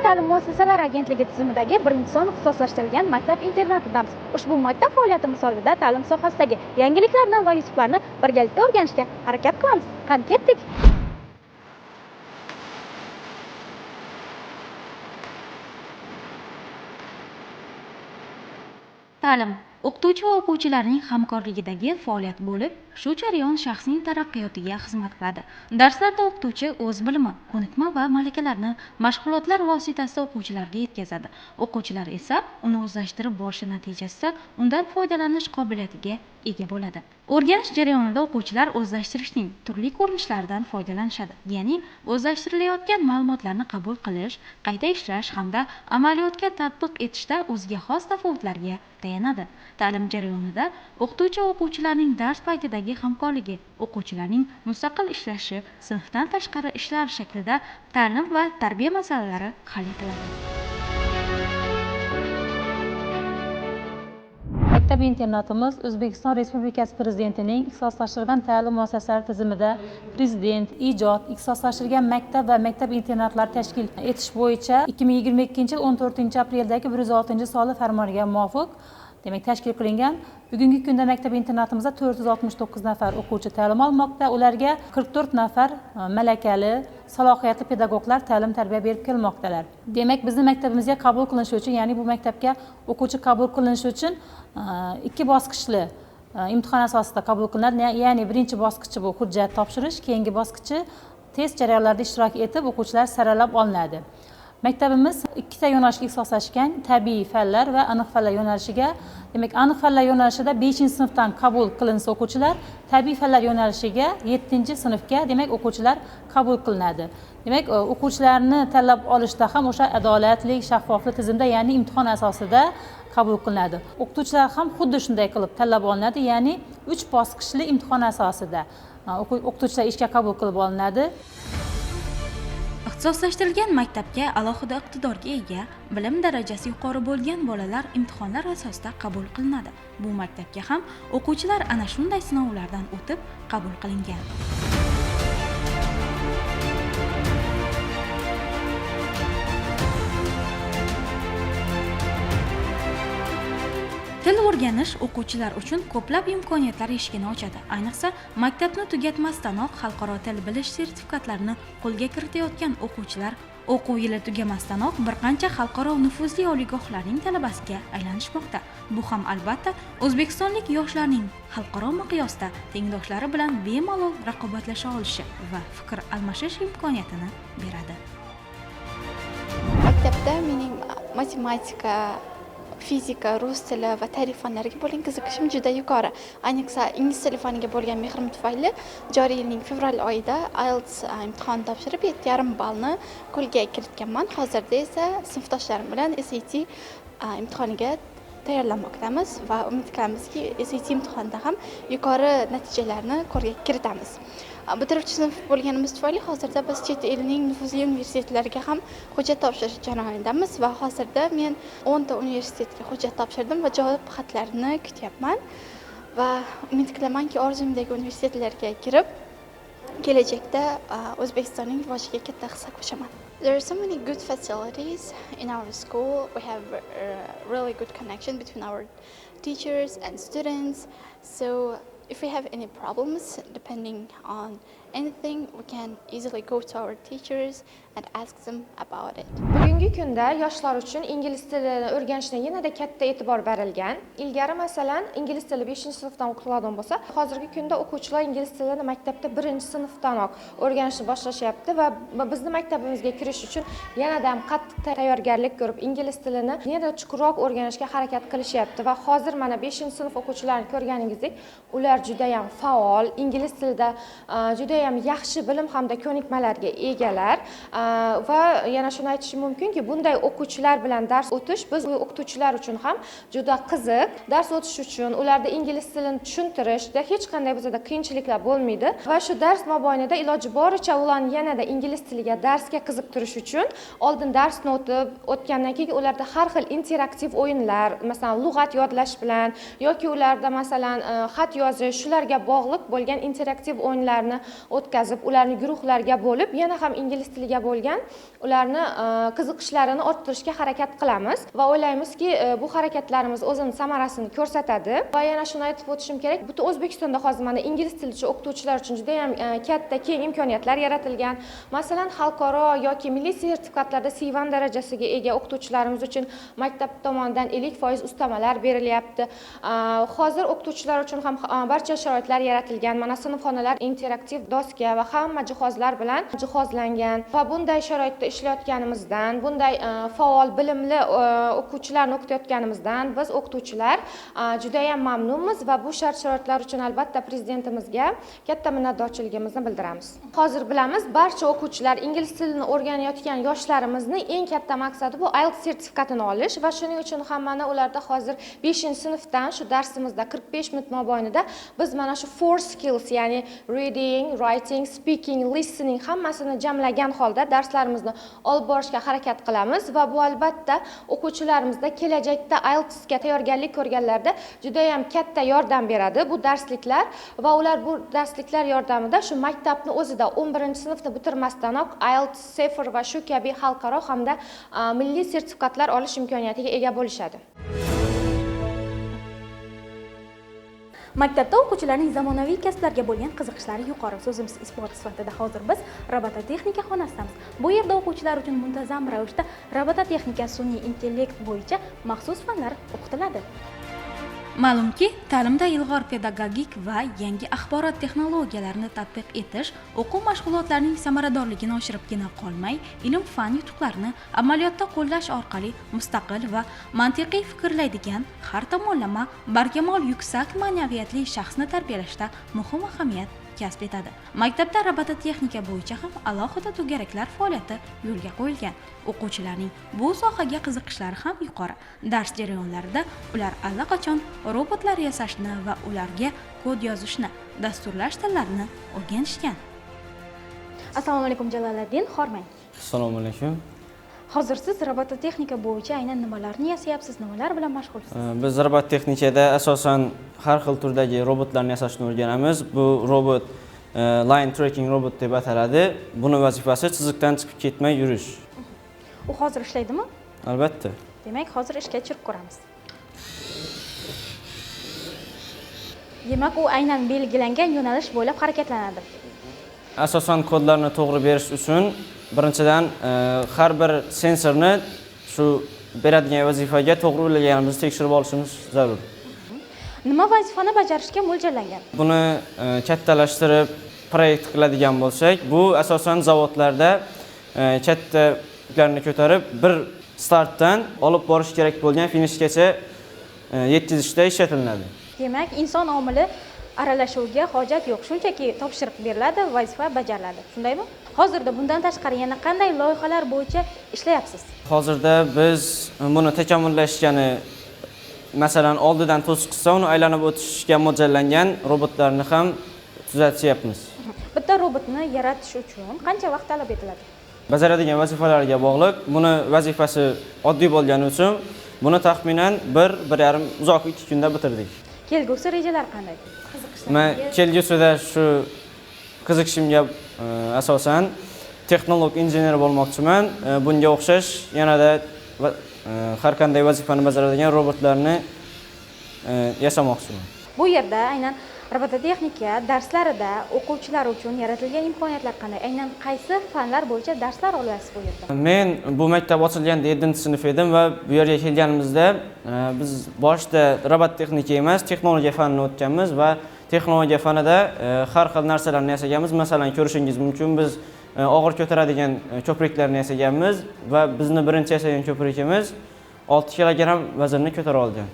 ta'lim muassasalari agentligi tizimidagi birinchi son ixtisoslashtirilgan maktab-internatidamiz. Ushbu maktab faoliyati misolida ta'lim sohasidagi yangiliklarni va yutuqlarni birgalikda o'rganishga harakat qilamiz. Qani ketdik. Ta'lim o'qituvchi va o'quvchilarning hamkorligidagi faoliyat bo'lib, shu jarayon shaxsning taraqqiyotiga xizmat qiladi. Darslarda o'qituvchi o'z bilimi, ko'nikma va malakalarni mashg'ulotlar vositasida o'quvchilarga yetkazadi. O'quvchilar esa uni o'zlashtirib borishi natijasida undan foydalanish qobiliyatiga ega bo'ladi. O'rganish jarayonida o'quvchilar o'zlashtirishning turli ko'rinishlaridan foydalanishadi. Ya'ni o'zlashtirilayotgan ma'lumotlarni qabul qilish, qayta ishlash hamda amaliyotga tatbiq etishda o'ziga xos tafovutlarga tayanadi. Ta'lim jarayonida o'qituvchi va o'quvchilarning dars paytidagi hamkorligi, o'quvchilarning mustaqil ishlashi, sinfdan tashqari ishlar shaklida ta'lim va tarbiya masalalari hal etiladi. Maktab-internatimiz O'zbekiston Respublikasi Prezidentining ixtisoslashtirilgan ta'lim muassasalari tizimida Prezident ijod ixtisoslashtirilgan maktab va maktab-internatlar tashkil etish bo'yicha 2022-yil 14-apreldagi 106 farmoniga muvofiq tashkil qilingan. Bugungi kunda maktab-internatimizda 469 nafar o'quvchi ta'lim olmoqda. Ularga 44 nafar malakali, salohiyatli pedagoglar ta'lim-tarbiya berib kelmoqdalar. Demak, bizning maktabimizga qabul qilinishi uchun, ya'ni bu maktabga o'quvchi qabul qilinishi uchun ikki bosqichli imtihon asosida qabul qilinadi. Ya'ni birinchi bosqichi bu hujjat topshirish, keyingi bosqichi test jarayonlarida ishtirok etib o'quvchilar saralab olinadi. Maktabimiz ikkita yo'nalishga ixtisoslashgan: tabiiy fanlar va aniq fanlar yo'nalishiga. Demak, aniq fanlar yo'nalishida 5-sinfdan qabul qilinsa o'quvchilar, tabiiy fanlar yo'nalishiga 7-sinfga demak o'quvchilar qabul qilinadi. Demak, o'quvchilarni tanlab olishda ham o'sha adolatli, shaffoflik tizimda, ya'ni imtihon asosida qabul qilinadi. O'qituvchilar ham xuddi shunday qilib tanlab olinadi, ya'ni 3 bosqichli imtihon asosida o'qituvchilar ishga qabul qilib olinadi. Ixtisoslashtirilgan maktabga alohida iqtidorga ega, bilim darajasi yuqori bo'lgan bolalar imtihonlar asosida qabul qilinadi. Bu maktabga ham o'quvchilar ana shunday sinovlardan o'tib qabul qilingan. Til o'rganish o'quvchilar uchun ko'plab imkoniyatlar eshigini ochadi. Ayniqsa, maktabni tugatmasdanoq xalqaro til bilish sertifikatlarini qo'lga kiritayotgan o'quvchilar o'quv yili tugamasdanoq bir qancha xalqaro nufuzli oliygohlarning talabasiga aylanishmoqda. Bu ham albatta o'zbekistonlik yoshlarning xalqaro miqyosda tengdoshlari bilan bemalol raqobatlasha olishi va fikr almashish imkoniyatini beradi. Maktabda mening matematika, fizika, rus tili va tarix fanlariga bo'lgan qiziqishim juda yuqori. Ayniqsa ingliz tili faniga bo'lgan mehrim tufayli joriy yilning fevral oyida IELTS imtihon topshirib 7,5 ballni qo'lga kiritganman. Hozirda esa sinfdoshlarim bilan SAT imtihoniga tayyorlanmoqdamiz va umid qilamizki, SAT imtihonida ham yuqori natijalarni qo'lga kiritamiz. Bitiruvchi sinf bo'lganimiz tufayli hozirda biz chet elning nufuzli universitetlariga ham hujjat topshirish jarayonidamiz va hozirda men 10 ta universitetga hujjat topshirdim va javob xatlarini kutyapman va umid qilamanki, orzumdagi universitetlarga kirib kelajakda O'zbekistonning rivojiga katta hissa qo'shaman. There are so many good facilities in our school. We have a really good connection between our teachers and students. So if we have any problems, depending on anything, we can easily go to our teachers and ask them about it. Bugungi kunda yoshlar uchun ingliz tilini o'rganishga yanada katta e'tibor berilgan. Ilgari masalan, ingliz tili 5-sinfdan o'qitiladigan bo'lsa, hozirgi kunda o'quvchilar ingliz tilini maktabda 1-sinfdanoq o'rganishni boshlashyapti va bizning maktabimizga kirish uchun yanada ham qattiq tayyorgarlik ko'rib, ingliz tilini yanada chuqurroq o'rganishga harakat qilishyapti va hozir mana 5-sinf o'quvchilarini ko'rganingizdek, ular juda ham faol, ingliz tilida juda ham yaxshi bilim hamda ko'nikmalarga egalar. Va yana shuni aytishim mumkinki, bunday o'quvchilar bilan dars o'tish biz o'qituvchilar uchun ham juda qiziq. Dars o'tish uchun ularda ingliz tilini tushuntirishda hech qanday bizda qiyinchiliklar bo'lmaydi va shu dars mobaynida iloji boricha ularni yanada ingliz tiliga, darsga qiziqtirish uchun oldin darsni o'tgandan keyin ularda har xil interaktiv o'yinlar, masalan, lug'at yodlash bilan yoki ularda masalan xat yozish, shularga bog'liq bo'lgan interaktiv o'yinlarni o'tkazib, ularni guruhlarga bo'lib, yana ham ingliz tiliga bo'lgan ularni qiziqishlarini orttirishga harakat qilamiz va o'ylaymizki, bu harakatlarimiz o'zini samarasini ko'rsatadi. Va yana shuni aytib o'tishim kerak, butun O'zbekistonda hozir mana ingliz tilichi o'qituvchilar uchun juda ham katta keng imkoniyatlar yaratilgan. Masalan, xalqaro yoki milliy sertifikatlarda C1 darajasiga ega o'qituvchilarimiz uchun maktab tomonidan 50% ustamalar berilyapti. Hozir o'qituvchilar uchun ham barcha sharoitlar yaratilgan. Mana sinfxonalar interaktiv doska va hamma jihozlar bilan jihozlangan va bunday sharoitda ishlayotganimizdan, bunday faol, bilimli o'quvchilarni o'qitayotganimizdan biz o'qituvchilar juda ham mamnunmiz va bu shart-sharoitlar uchun albatta prezidentimizga katta minnatdorchiligimizni bildiramiz. Hozir bilamiz, barcha o'quvchilar ingliz tilini o'rganayotgan yoshlarimizni eng katta maqsadi bu IELTS sertifikatini olish va shuning uchun ham mana ularda hozir 5-sinfdan shu darsimizda 45 minut mobaynida biz mana shu 4 skills, ya'ni reading, writing, speaking, listening hammasini jamlagan holda darslarimizni olib borishga harakat qilamiz va bu albatta o'quvchilarimizda kelajakda IELTSga tayyorgarlik ko'rganlarda juda ham katta yordam beradi bu darsliklar va ular bu darsliklar yordamida shu maktabni o'zida 11-sinfni bitirmasdanoq IELTS, TOEFL va shu kabi xalqaro hamda milliy sertifikatlar olish imkoniyatiga ega bo'lishadi. Maktabda o'quvchilarning zamonaviy kasblarga bo'lgan qiziqishlari yuqori. So'zimiz isboti sifatida hozir biz robototexnika xonasidamiz. Bu yerda o'quvchilar uchun muntazam ravishda robototexnika, sun'iy intellekt bo'yicha maxsus fanlar o'qitiladi. Ma'lumki, ta'limda ilg'or pedagogik va yangi axborot texnologiyalarini tatbiq etish o'quv mashg'ulotlarining samaradorligini oshiribgina qolmay, ilm-fan yutuqlarini amaliyotda qo'llash orqali mustaqil va mantiqiy fikrlaydigan, har tomonlama barkamol yuksak ma'naviyatli shaxsni tarbiyalashda muhim ahamiyat kasb etadi. Maktabda robototexnika bo'yicha ham alohida to'garaklar faoliyati yo'lga qo'yilgan. O'quvchilarning bu sohaga qiziqishlari ham yuqori. Dars jarayonlarida ular allaqachon robotlar yasashni va ularga kod yozishni, dasturlash tillarini o'rganishgan. Assalomu alaykum Jaloliddin, hormang. Assalomu alaykum. Hozir siz robototexnika bo'yicha aynan nimalarni yasayapsiz, nimalar bilan mashg'ulsiz? Biz robototexnikada asosan har xil turdagi robotlarni yasashni o'rganamiz. Bu robot line tracking robot deb ataladi. Buni vazifasi chiziqdan chiqib ketmay yurish. U hozir ishlaydimi? Albatta. Demak, hozir ishga tushirib ko'ramiz. Demak, u aynan belgilangan yo'nalish bo'ylab harakatlanadi. Asosan kodlarni to'g'ri berish uchun birinchidan har bir sensorni shu beradigan vazifaga to'g'ri o'ylaganimizni tekshirib olishimiz zarur. Nima vazifani bajarishga mo'ljallangan? Buni kattalashtirib proyekt qiladigan bo'lsak, bu asosan zavodlarda katta yuklarni ko'tarib bir startdan olib borish kerak bo'lgan finishgacha yetkazishda ishlatiladi. Demak, inson omili aralashuviga hojat yo'q. Shunchaki topshiriq beriladi, vazifa bajariladi. Shundaymi? Hozirda bundan tashqari yana qanday loyihalar bo'yicha ishlayapsiz? Hozirda biz buni takomillashgani, masalan, oldidan to'siq qilsa, uni aylanib o'tishga mo'ljallangan robotlarni ham tuzatyapmiz. Bitta robotni yaratish uchun qancha vaqt talab etiladi? Bajaradigan vazifalarga bog'liq. Buni vazifasi oddiy bo'lgani uchun buni taxminan 1-1,5 uzoq 2 kunda bitirdik. Kelgusi rejalar qanday? Men kelgusida shu qiziqishimga asosan texnolog injener bo'lmoqchiman. Bunga o'xshash yanada har qanday vazifani bajaradigan robotlarni yasamoqchiman. Bu yerda aynan robototexnika darslarida o'quvchilar uchun yaratilgan imkoniyatlar qanday? Aynan qaysi fanlar bo'yicha darslar olyapsiz bu yerda? Men bu maktab ochilganda 7-sinf edim va bu yerga kelganimizda biz boshida robototexnika emas, texnologiya fanini o'tganmiz va texnologiya fanida har xil narsalarni yasaganmiz. Masalan, ko'rishingiz mumkin, biz og'ir ko'taradigan ko'priklarni yasaganmiz va bizni birinchi yasagan ko'prikimiz 6 kilogramm vaznni ko'tara olgan.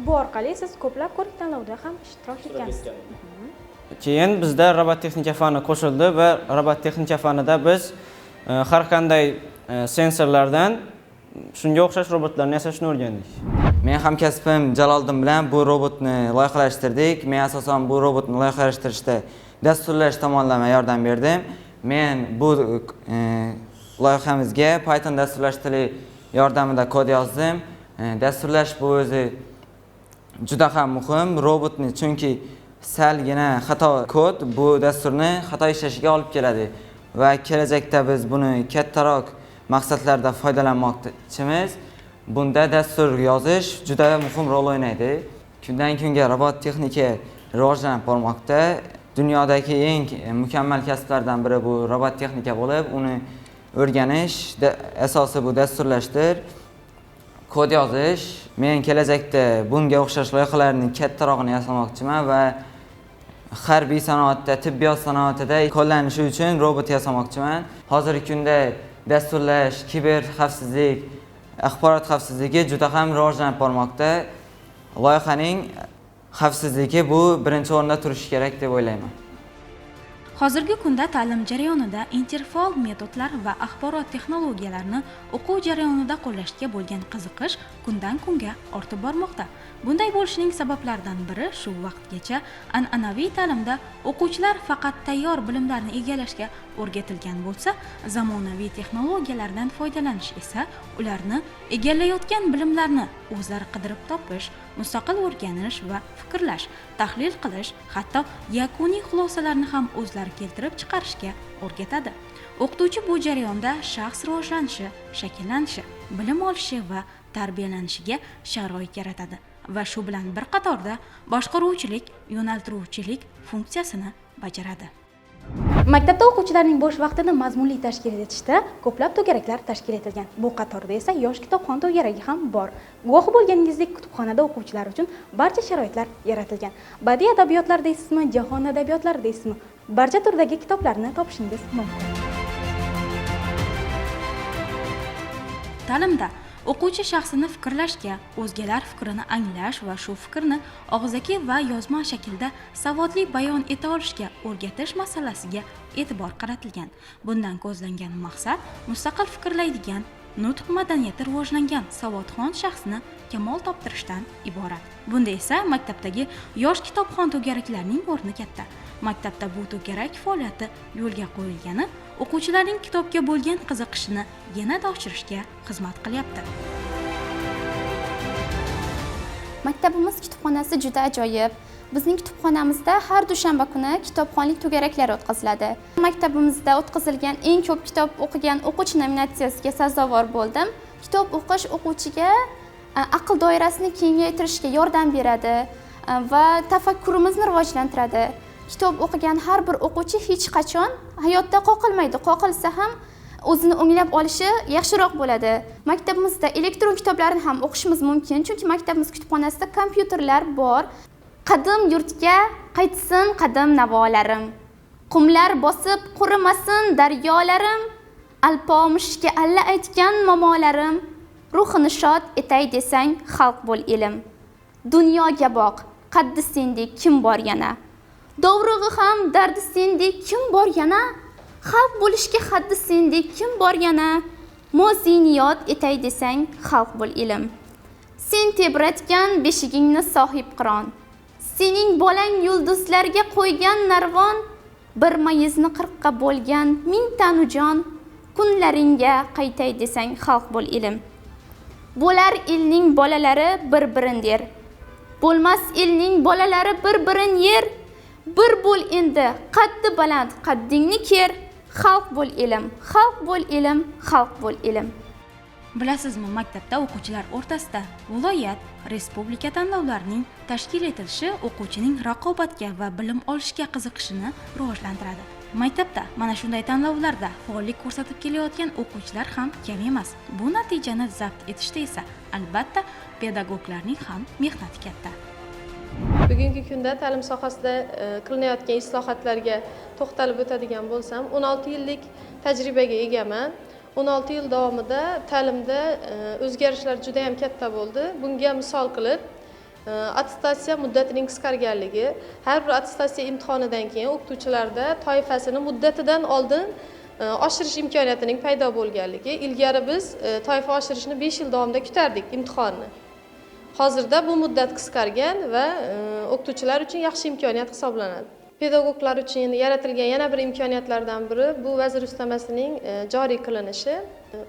Bu orqali siz ko'plab ko'rik tanlovda ham ishtirok etgansiz. Keyin bizda robototexnika fani qo'shildi va robototexnika fanida biz har qanday sensorlardan shunga o'xshash robotlarni yasashni o'rgandik. Men hamkasbim Jaloliddin bilan bu robotni loyihalashtirdik. Men asosan bu robotni loyihalashtirishda dasturlash tomonlama yordam berdim. Men bu loyihamizga Python dasturlash tili yordamida kod yozdim. Dasturlash bu o'zi juda ham muhim robotni, chunki salgina xato kod bu dasturni xato ishlashiga olib keladi va kelajakda biz buni kattaroq maqsadlarda foydalanmoqchimiz. Bunda dastur yozish juda muhim rol o'ynaydi. Kundan kunga robot texnika rivojlanib bormoqda. Dunyodagi eng mukammal kasblardan biri bu robot texnika bo'lib, uni o'rganish asosi bu dasturlashdir. Kod yozish. Men kelajakda bunga o'xshash loyihalarning kattarog'ini yasamoqchiman va harbiy sanoatda, tibbiyot sanoatida qo'llanishi uchun robot yasamoqchiman. Hozirgi kunda dasturlash, kiber xavfsizlik, axborot xavfsizligi juda ham rivojlanib bormoqda. Loyihaning xavfsizligi bu birinchi o'rinda turishi kerak deb o'ylayman. Hozirgi kunda ta'lim jarayonida interfaol metodlar va axborot texnologiyalarini o'quv jarayonida qo'llashga bo'lgan qiziqish kundan kunga ortib bormoqda. Bunday bo'lishining sabablaridan biri shu vaqtgacha an'anaviy ta'limda o'quvchilar faqat tayyor bilimlarni egallashga o'rgatilgan bo'lsa, zamonaviy texnologiyalardan foydalanish esa ularni egallayotgan bilimlarni o'zlari qidirib topish, mustaqil o'rganish va fikrlash, tahlil qilish, hatto yakuniy xulosalarni ham o'zlari keltirib chiqarishga o'rgatadi. O'qituvchi bu jarayonda shaxs rivojlanishi, shakllanishi, bilim olishi va tarbiyalanishiga sharoit yaratadi va shu bilan bir qatorda boshqaruvchilik, yo'naltiruvchilik funksiyasini bajaradi. Maktabda o'quvchilarning bo'sh vaqtini mazmunli tashkil etishda ko'plab to'garaklar tashkil etilgan. Bu qatorda esa yosh kitobxon to'garagi ham bor. Guvohi bo'lganingizdek, kutubxonada o'quvchilar uchun barcha sharoitlar yaratilgan. Badiiy adabiyotlar deysizmi, jahon adabiyotlari deysizmi, barcha turdagi kitoblarni topishingiz mumkin. Ta'limda o'quvchi shaxsini fikrlashga, o'zgalar fikrini anglash va shu fikrni og'zaki va yozma shaklda savodli bayon eta olishga o'rgatish masalasiga e'tibor qaratilgan. Bundan ko'zlangan maqsad mustaqil fikrlaydigan, nutq madaniyati rivojlangan savodxon shaxsni kamol toptirishdan iborat. Bunda esa maktabdagi yosh kitobxon to'garaklarning o'rni katta. Maktabda bu to'garak faoliyati yo'lga qo'yilgani o'quvchilarning kitobga bo'lgan qiziqishini yanada oshirishga xizmat qilyapti. Maktabimiz kutubxonasi juda ajoyib. Bizning kutubxonamizda har dushanba kuni kitobxonlik to'garaklari o'tkaziladi. Maktabimizda o'tkazilgan eng ko'p kitob o'qigan o'quvchi nominatsiyasiga sazovor bo'ldim. Kitob o'qish o'quvchiga aql doirasini kengaytirishga yordam beradi va tafakkurimizni rivojlantiradi. Kitob o'qigan har bir o'quvchi hech qachon hayotda qoqilmaydi. Qoqilsa ham o'zini o'nglab olishi yaxshiroq bo'ladi. Maktabimizda elektron kitoblarni ham o'qishimiz mumkin, chunki maktabimiz kutubxonasida kompyuterlar bor. Qadim yurtga qaytsin qadim navolarim. Qumlar bosib qurimasin daryolarim. Alpomishga alla aytgan momolarim. Ruhini shod etay desang xalq bo'l ilm. Dunyoga boq, qaddi sendek kim bor yana? Dovrug'i ham dardi sendek kim bor yana? Xalq bo'lishga haddi sendek kim bor yana? Mozini yod etay desang xalq bo'l ilm. Sen tebratgan beshigingni sohib qiron. Sening bolang yulduzlarga qo'ygan narvon, bir mayizni qirqqa bo'lgan ming tanujon, kunlaringga qaytay desang xalq bo'l ilm. Bo'lar elning bolalari bir-birin der. Bo'lmas elning bolalari bir-birin yer. Bir bo'l endi qaddi baland qaddingni ker. Xalq bo'l ilm, xalq bo'l ilm, xalq bo'l ilm. Bilasizmi, maktabda o'quvchilar o'rtasida viloyat, respublika tanlovlarining tashkil etilishi o'quvchining raqobatga va bilim olishga qiziqishini rivojlantiradi. Maktabda mana shunday tanlovlarda faollik ko'rsatib kelayotgan o'quvchilar ham kam emas. Bu natijani zabt etishda esa albatta pedagoglarning ham mehnati katta. Bugungi kunda ta'lim sohasida qilinayotgan islohotlarga to'xtalib o'tadigan bo'lsam, 16 yillik tajribaga egaman. 16 yil davomida ta'limda o'zgarishlar juda ham katta bo'ldi. Bunga misol qilib, attestatsiya muddatining qisqarganligi, har bir attestatsiya imtihonidan keyin o'qituvchilarda toifasini muddatidan oldin oshirish imkoniyatining paydo bo'lganligi. Ilgari biz toifa oshirishni 5 yil davomida kutardik imtihonni. Hozirda bu muddat qisqargan va o'qituvchilar uchun yaxshi imkoniyat hisoblanadi. Pedagoglar uchun endi yaratilgan yana bir imkoniyatlardan biri bu vazir ustamasining joriy qilinishi.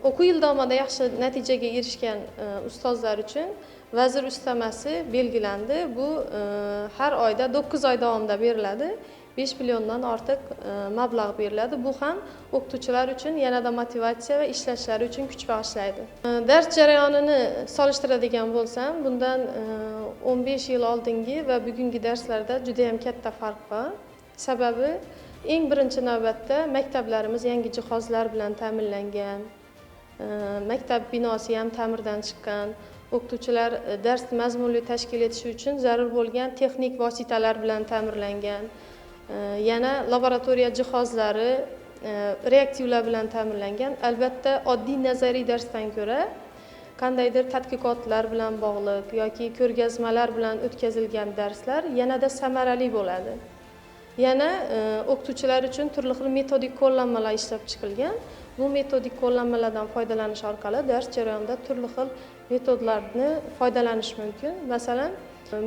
O'quv yil davomida yaxshi natijaga erishgan ustozlar uchun vazir ustamasi belgilandi. Bu har oyda 9 oy davomida beriladi. 5 milliondan ortiq mablag' beriladi. Bu ham o'qituvchilar uchun yanada motivatsiya va ishlashlari uchun kuch bag'ishlaydi. Dars jarayonini solishtiradigan bo'lsam, bundan 15 yil oldingi va bugungi darslarda juda ham katta farq bor. Sababi eng birinchi navbatda maktablarimiz yangi jihozlar bilan ta'minlangan. Maktab binosi ham ta'mirdan chiqqan. O'qituvchilar dars mazmunli tashkil etishi uchun zarur bo'lgan texnik vositalar bilan ta'minlangan. Yana laboratoriya jihozlari, reaktivlar bilan ta'minlangan. Albatta, oddiy nazariy darsdan ko'ra qandaydir tadqiqotlar bilan bog'liq yoki ko'rgazmalar bilan o'tkazilgan darslar yanada samarali bo'ladi. Yana o'qituvchilar uchun turli xil metodik qo'llanmalar ishlab chiqilgan. Bu metodik qo'llanmalardan foydalanish orqali dars jarayonida turli xil metodlarni foydalanish mumkin. Masalan,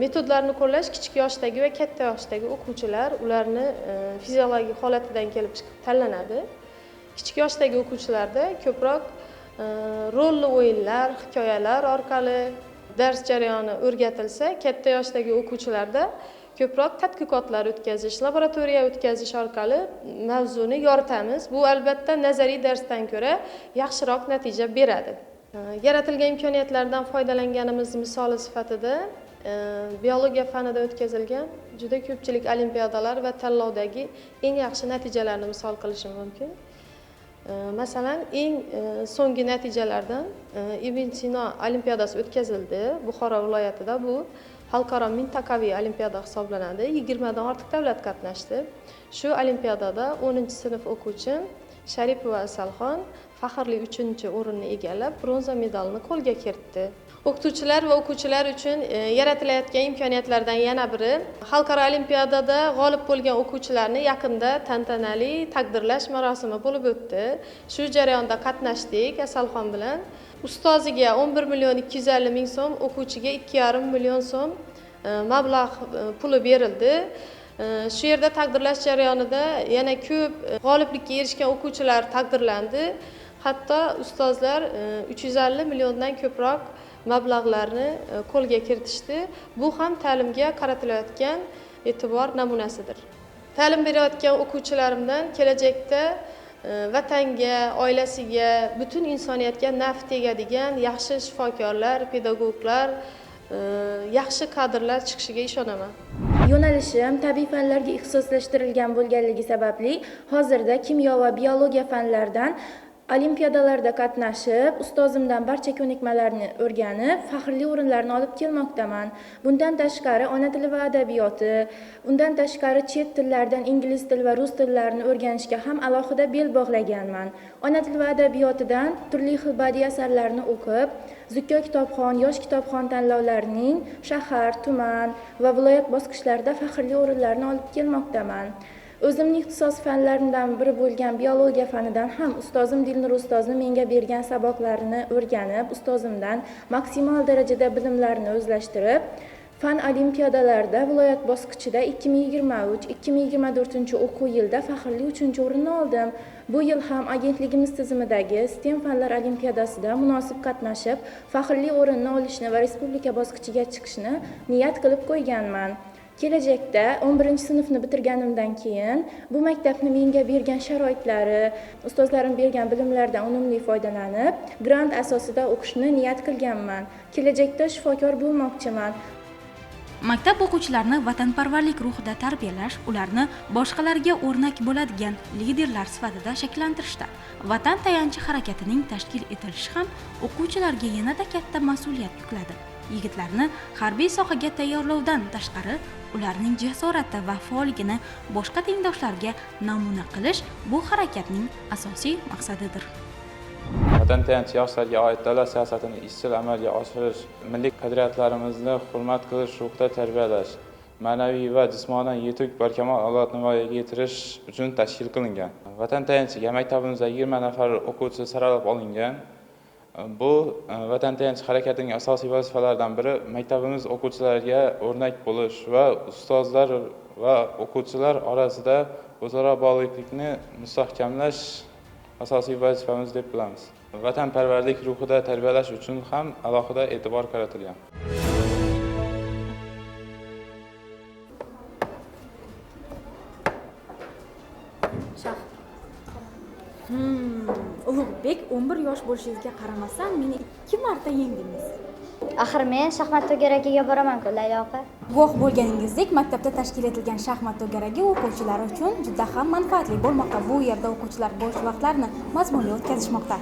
metodlarni qo'llash kichik yoshdagi va katta yoshdagi o'quvchilar ularni fiziologik holatidan kelib chiqib tanlanadi. Kichik yoshdagi o'quvchilarda ko'proq rolli o'yinlar, hikoyalar orqali dars jarayoni o'rgatilsa, katta yoshdagi o'quvchilarda ko'proq tadqiqotlar o'tkazish, laboratoriya o'tkazish orqali mavzuni yoritamiz. Bu albatta nazariy darsdan ko'ra yaxshiroq natija beradi. Yaratilgan imkoniyatlardan foydalanganimiz misoli sifatida biologiya fanida o'tkazilgan juda ko'pchilik olimpiadalar va tanlovdagi eng yaxshi natijalarni misol qilishim mumkin. Masalan, eng so'nggi natijalardan Ibn Sino olimpiadasi o'tkazildi Buxoro viloyatida. Bu xalqaro mintaqaviy olimpiada hisoblanadi. 20 dan ortiq davlat qatnashdi. Shu olimpiadada 10-sinf o'quvchim Sharipova Asalxon faxrli 3-o'rinni egallab, bronza medalni qo'lga kiritdi. O'qituvchilar va o'quvchilar uchun yaratilayotgan imkoniyatlardan yana biri xalqaro olimpiadada g'olib bo'lgan o'quvchilarni yaqinda tantanali taqdirlash marosimi bo'lib o'tdi. Shu jarayonda qatnashdik Asalxon bilan. Ustoziga 11 million 250 ming so'm, o'quvchiga 2,5 million so'm mablag' puli berildi. Shu yerda taqdirlash jarayonida yana ko'p g'oliblikka erishgan o'quvchilar taqdirlandi. Hatto ustozlar 350 milliondan ko'proq mablag'larni qo'lga kiritishdi. Bu ham ta'limga qaratilayotgan e'tibor namunasidir. Ta'lim berayotgan o'quvchilarimdan kelajakda vatanga, oilasiga, butun insoniyatga naf tegadigan yaxshi shifokorlar, pedagoglar, yaxshi kadrlar chiqishiga ishonaman. Yo'nalishim tabiiy fanlarga ixtisoslashtirilgan bo'lganligi sababli hozirda kimyo va biologiya fanlaridan olimpiadalarda qatnashib, ustozimdan barcha ko'nikmalarni o'rganib, faxrli o'rinlarni olib kelmoqdaman. Bundan tashqari ona tili va adabiyoti, undan tashqari chet tillaridan ingliz tili va rus tillarini o'rganishga ham alohida bel bog'laganman. Ona tili va adabiyotidan turli xil badiiy asarlarni o'qib, Zukko kitobxon, yosh kitobxon tanlovlarining shahar, tuman va viloyat bosqichlarida faxrli o'rinlarni olib kelmoqdaman. O'zimning ixtisos fanlarimdan biri bo'lgan biologiya fanidan ham ustozim Dilnur ustozim menga bergan saboqlarini o'rganib, ustozimdan maksimal darajada bilimlarni o'zlashtirib, fan olimpiadalarida viloyat bosqichida 2023-2024 o'quv yilida faxrli 3-o'rinni oldim. Bu yil ham agentligimiz tizimidagi STEM fanlar olimpiadasida munosib qatnashib, faxrli o'rinni olishni va respublika bosqichiga chiqishni niyat qilib qo'yganman. Kelajakda 11-sinfni bitirganimdan keyin bu maktabni menga bergan sharoitlari, ustozlarim bergan bilimlardan unumli foydalanib, grant asosida o'qishni niyat qilganman. Kelajakda shifokor bo'lmoqchiman. Maktab o'quvchilarini vatanparvarlik ruhida tarbiyalash, ularni boshqalarga o'rnak bo'ladigan liderlar sifatida shakllantirishda Vatan tayanchi harakatining tashkil etilishi ham o'quvchilarga yanada katta mas'uliyat yukladi. Yigitlarni harbiy sohaga tayyorlovdan tashqari, ularning jasorati va faolligini boshqa tengdoshlarga namuna qilish bu harakatning asosiy maqsadidir. Vatan tayanchi yoshlarga oid davlat siyosatini izchil amalga oshirish, milliy qadriyatlarimizni hurmat qilish ruhida tarbiyalash, ma'naviy va jismonan yetuk barkamol avlodni voyaga yetirish uchun tashkil qilingan. Vatan tayanchiga maktabimizda 20 nafar o'quvchi saralab olingan. Bu Vatan tayanchi harakatining asosiy vazifalaridan biri maktabimiz o'quvchilariga o'rnak bo'lish va ustozlar va o'quvchilar orasida o'zaro bog'liqlikni mustahkamlash asosiy vazifamiz deb bilamiz. Vatanparvarlik ruhida tarbiyalash uchun ham alohida e'tibor qaratilgan. Ulug'bek 11 yosh bo'lishingizga qaramasdan meni 2 marta yengdingiz. Axir men shaxmat to'garagiga boraman-ku, Laylo opa. Guvoh bo'lganingizdek, maktabda tashkil etilgan shaxmat to'garagi o'quvchilar uchun juda ham manfaatli bo'lmoqda. Bu yerda o'quvchilar bo'sh vaqtlarini mazmunli o'tkazishmoqda.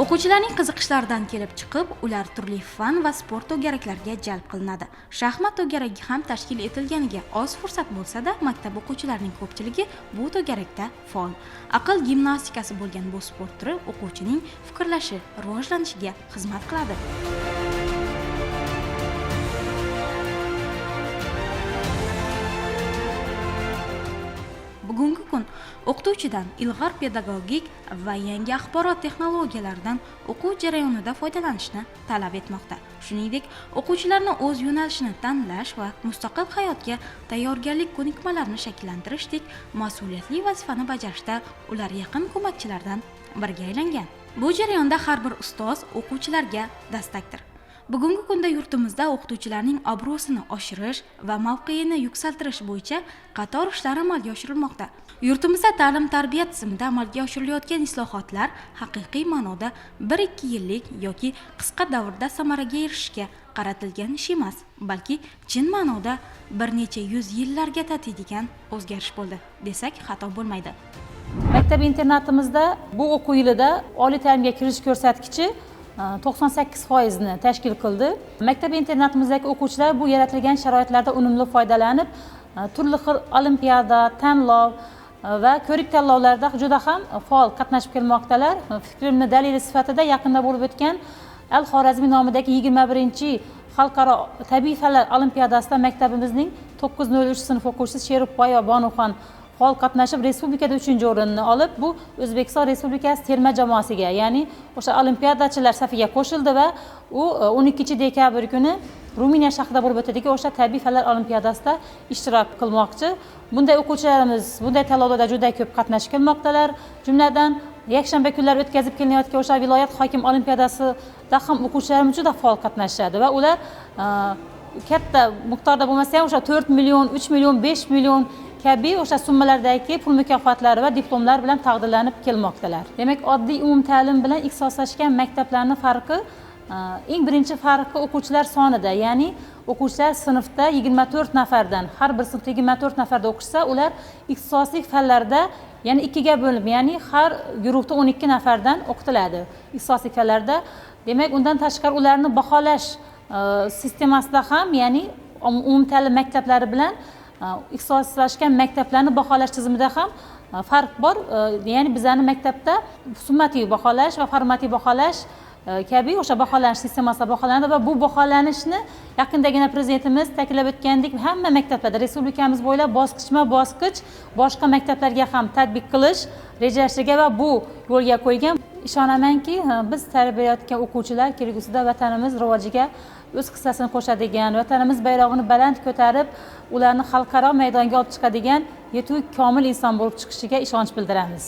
O'quvchilarning qiziqishlaridan kelib chiqib, ular turli fan va sport to'garaklariga jalb qilinadi. Shaxmat to'garagi ham tashkil etilganiga oz fursat bo'lsa-da, maktab o'quvchilarining ko'pchiligi bu to'garakda faol. Aql gimnastikasi bo'lgan bu sport turi o'quvchining fikrlashi, rivojlanishiga xizmat qiladi. Bugungi kun o'qituvchidan ilg'or pedagogik va yangi axborot texnologiyalaridan o'quv jarayonida foydalanishni talab etmoqda. Shuningdek, o'quvchilarni o'z yo'nalishini tanlash va mustaqil hayotga tayyorgarlik ko'nikmalarini shakllantirishdek mas'uliyatli vazifani bajarishda ular yaqin ko'makchilardan biriga aylangan. Bu jarayonda har bir ustoz o'quvchilarga dastakdir. Bugungi kunda yurtimizda o'qituvchilarning obro'sini oshirish va mavqeini yuksaltirish bo'yicha qator ishlar amalga oshirilmoqda. Yurtimizda ta'lim-tarbiya tizimida amalga oshirilayotgan islohotlar haqiqiy ma'noda 1-2 yillik yoki qisqa davrda samaraga erishishga qaratilgan ish emas, balki chin ma'noda bir necha yuz yillarga tatiydigan o'zgarish bo'ldi, desak xato bo'lmaydi. Maktab internatimizda bu o'quv yilida oliy ta'limga kirish ko'rsatkichi 98% ni tashkil qildi. Maktab internatimizdagi o'quvchilar bu yaratilgan sharoitlardan unumli foydalanib, turli xil olimpiada, tanlov va ko'rik tanlovlarda juda ham faol qatnashib kelmoqdalar. Fikrimni dalili sifatida yaqinda bo'lib o'tgan Al-Xorazmiy nomidagi 21-chi xalqaro tabiiy fanlar olimpiadasida maktabimizning 903 sinf o'quvchisi Sheribboyeva Bonuxon faol qatnashib, respublikada 3-o'rinni olib, bu O'zbekiston Respublikasi terma jamoasiga, ya'ni o'sha olimpiadachilar safiga qo'shildi va u 12-dekabr kuni Ruminiya shahrida bo'lib o'tadigan o'sha tabiiy fanlar olimpiadasida ishtirok qilmoqchi. Bunday o'quvchilarimiz bunday tanlovlarda juda ko'p qatnashib kelmoqdalar. Jumladan yakshanba kunlari o'tkazib kelinayotgan o'sha viloyat hokim olimpiadasida ham o'quvchilarimiz juda faol qatnashadi va ular katta miqdorda bo'lmasa ham o'sha 4 million, 3 million, 5 million kabi o'sha summalardagi pul mukofotlari va diplomlar bilan taqdirlanib kelmoqdalar. Demak, oddiy umumta'lim bilan ixtisoslashgan maktablarning farqi, eng birinchi farqi o'quvchilar sonida, ya'ni o'quvchilar sinfda 24 nafardan, har bir sinfda 24 nafarda o'qishsa, ular ixtisoslik fanlarda ya'ni 2 ga bo'linib, ya'ni har guruhda 12 nafardan o'qitiladi ixtisoslik fanlarda. Demak, undan tashqari ularni baholash sistemasida ham, ya'ni umumta'lim maktablari bilan ixtisoslashgan maktablarni baholash tizimida ham farq bor. Ya'ni bizning maktabda summativ baholash va formativ baholash kabi o'sha baholash sistemasida baholanadi va bu baholanishni yaqindagina prezidentimiz ta'kidlab o'tgandek, hamma maktablarda respublikamiz bo'ylab bosqichma-bosqich boshqa maktablarga ham tatbiq qilish rejalashtirgan va bu yo'lga qo'ygan. Ishonamanki, biz tarbiyalayotgan o'quvchilar kelgusida vatanimiz rivojiga o'z hissasini qo'shadigan, vatanimiz bayrog'ini baland ko'tarib, ularni xalqaro maydonga olib chiqadigan yetuk komil inson bo'lib chiqishiga ishonch bildiramiz.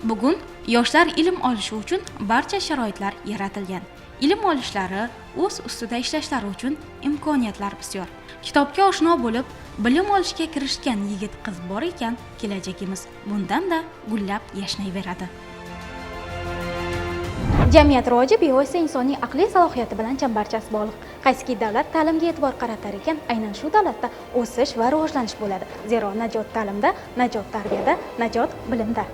Bugun yoshlar ilm olishi uchun barcha sharoitlar yaratilgan. Ilm olishlari, o'z ustida ishlashlari uchun imkoniyatlar bisyor. Kitobga oshno bo'lib, bilim olishga kirishgan yigit-qiz bor ekan, kelajagimiz bundan-da gullab yashnayveradi. Jamiyat rivoji bevosita insonning aqliy salohiyati bilan chambarchas bog'liq. Qaysiki davlat ta'limga e'tibor qaratar ekan, aynan shu davlatda o'sish va rivojlanish bo'ladi. Zero najot ta'limda, najot tarbiyada, najot bilimda.